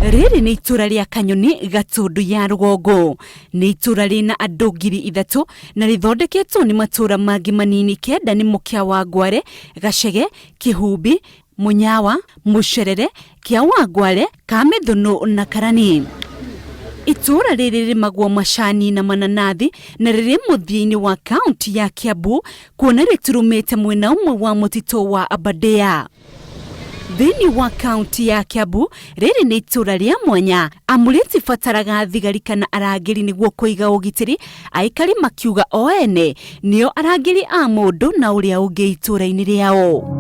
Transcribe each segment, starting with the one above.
Riri ni itura ria Kanyoni Gatundu ya Rugongo. Ni itura rina andu 3,000 na rithondeketwo ni matura mangi manini kenda ni Mukiaga, Gacege, Kihumbi, Munyawa, Mucerere, Kiawangware, Kamethunu na Karani. Itura riri rimagwo macani na mananathi na riri muthiini wa kaunti ya Kiambu, kuona riturumite mwena umwe wa mutito wa Aberdare. Thini wa kaunti ya Kiambu, riri ni itura ria mwanya amu ritibataraga thigari kana arangiri niguo kuiga ugitiri, aikari makiuga o ene nio arangiri a mundu na uria ungi itura-ini riao.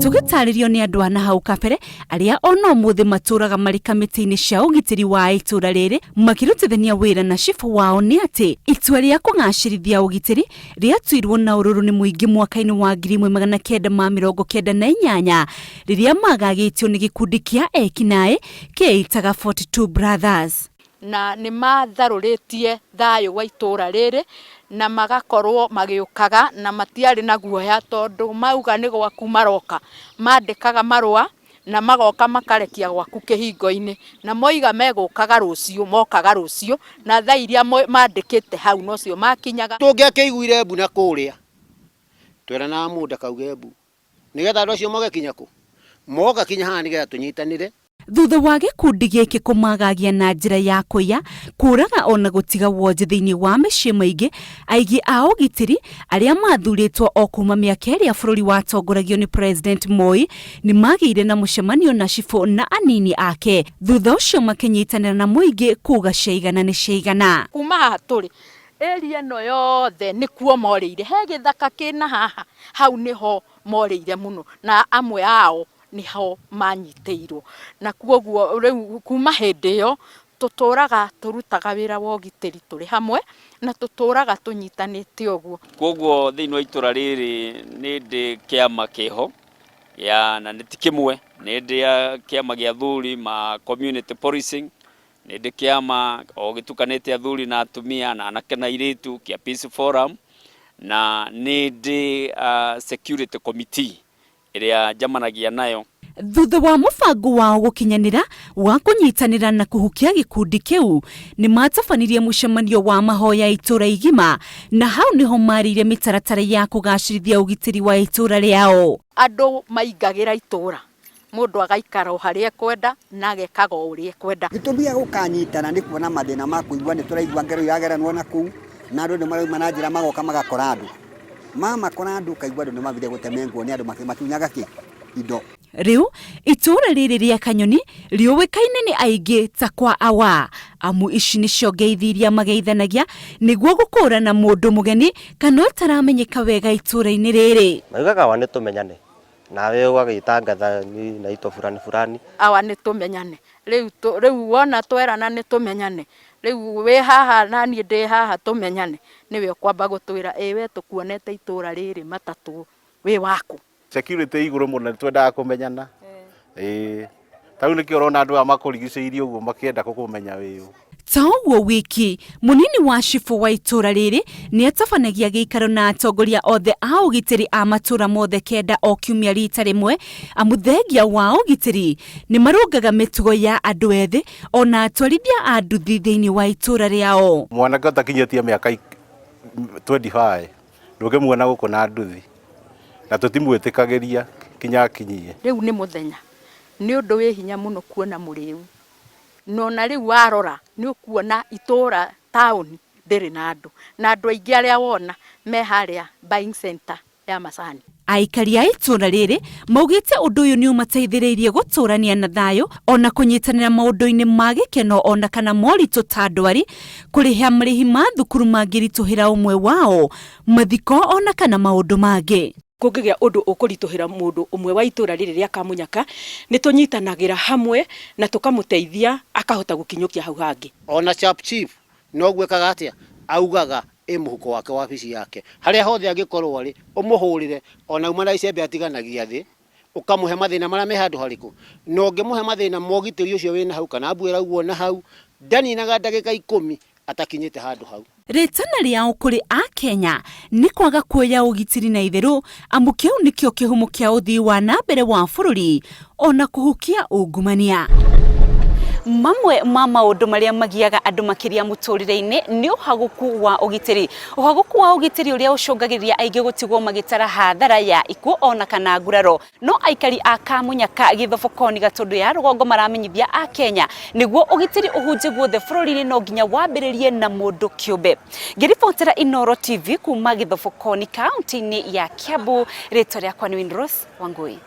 Tugitaririo ni andu ana hau kabere aria ono muthi maturaga mari kamiti-ini cia ugitiri wa itura riri makirutithania wira na cifu wao ni ati itua ria kugacirithia ugitiri riatuirwo na ururu ni muingi mwaka-ini wa 1998 riria magagitio ni gikundi kia ekinae keitaga 42 Brothers. Na ni matharuritie thayo wa itura riri na magakorwo magiukaga na matiari na guoya tondu mauga ni gwaku maroka mandikaga marua na magoka makarekia gwaku kihingo-ini na moiga megukaga rucio mokaga rucio na thaa iria mandikite hau nocio makinyaga tungiakiguire mbu na kuria twerana mundu akauge mbu nigetha andu acio mogekinya ku moga kinya haha nigetha tunyitanire. Thutha wa gikundi giki kumagagia na njira ya kuiya kuraga ona gutiga wonje thiini wa micii maingi, aingi a ugitiri aria mathuritwo o kuma miaka iria bururi watongoragio ni President Moi ni magire na mucemanio na cifu na anini ake. Thutha ucio makinyitanira na muingi kuga ciigana ni ciigana. Kuma haha turi area no yothe ni kuo morire he githaka kina haha hau niho morire muno na amwe ao niho manyiteirwo na kuoguo riu kuma hindi yo tuturaga turutaga wira wa ugitiri turi hamwe na tuturaga tunyitanite uguo. Kuoguo thiini wa itura riri ni ndi kiama kiho ya na niti kimwe ni ndi kiama gia thuri ma community policing, ni ndi kiama o gitukanite athuri na atumia na anake na iritu kia peace forum, na ni ndi security committee iria jamanagia nayo. Thutha wa mubango wao gukinyanira wa kunyitanira na kuhukia gikundi kiu ni matabanirie mucemanio wa mahoya itura igima na hau niho marire mitaratara ya kugacirithia ugitiri wa itura riao. Andu maingagira itura mundu agaikara haria kwenda na agekaga uria kwenda. Gitubia gukanyitana ni kuona mathina ma kuigua ni turaigua ngero yageranwo na kuu na andu ni manajira magoka magakora andu makora andu kaigua andu ni mabide gutemengwo ni andu makiunyaga ki indo. Riu itura riri ria Kanyoni riuwikaine ni aingi ta kwa awa amu ici nicio ngeithiria mageithanagia niguo gukura na mundu mugeni kana taramenyeka wega itura-ini riri. Maugaga awa nitumenyane nawe ugagitangatha ni naito fulani awa nitumenyane riu wona twerana nitumenyane riu we haha nani ndi haha tumenyane niwe kwamba gutwira we tukuonete itura riri matatu we waku. Security iguru muno twendaga kumenyana tau nikio rona andu amakurigiceirie uguo makienda kukumenya wiu. Tawo wiki munini wa cifu wa itura riri ni atabanagia giikaro na atongoria othe a ugitiri a matura mothe kenda o kiumia rita rimwe amuthengia wa ugitiri ni marungaga mitugo ya andu ethi ona atwarithia a nduthi thiini wa itura riao. Mwanake utakinyetie miaka 25 ndungimuona guku na nduthi na tutimwitikagiria kinya kinyie. Riu ni muthenya ni undu wi hinya muno kuona muriu no na riu warora ni ukuona itura town ndiri na andu aingi aria wona me haria buying center ya macani. Aikari a itura riri maugite undu uyu ni umateithiriirie guturania na thayo ona kunyitanira maundu-ini ma gikeno ona kana moritu ta ndwari kuriha marihi ma thukuru mangirituhira umwe wao mathiko ona kana maundu mangi. Kungigia undu ukurituhira mundu umwe wa itura riri ria Kamunyaka ni tunyitanagira hamwe na tukamuteithia akahota gukinyukia hau hangi. Ona chief no gwekaga atia augaga muhuko wake wa ofisi yake haria hothe angikorwo ari umuhurire ona umana icembe atiganagia thi ukamuhe mathina maria me handu hariku no ngimuhe mathina mogitiri ucio wina hau kana abwira uguo na hau ndaninaga ndagika 10 atakinyite handu hau. Ritana riao kuri a Kenya ni kwaga kuoya ugitiri na itheru amu kiu nikio kihumo kia uthii wa na mbere wa bururi ona kuhukia ungumania. Mamwe ma maundu maria magiaga andu makiria muturire-ini ni uhaguku wa ugitiri. Uhaguku wa ugitiri uria ucungagiria aingi gutigwo magitara hathara ya ikuo ona kana nguraro. No aikari a Kamunyaka Githobokoni Gatundu ya rugongo maramenyithia a Kenya niguo ugitiri uhunje guothe bururi-ini no nginya wambiririe na mundu kiumbe. Ngiribotera Inoro TV kuma Githobokoni kaunti-ini ya Kiambu, ritwa riakwa ni Windrose Wangui.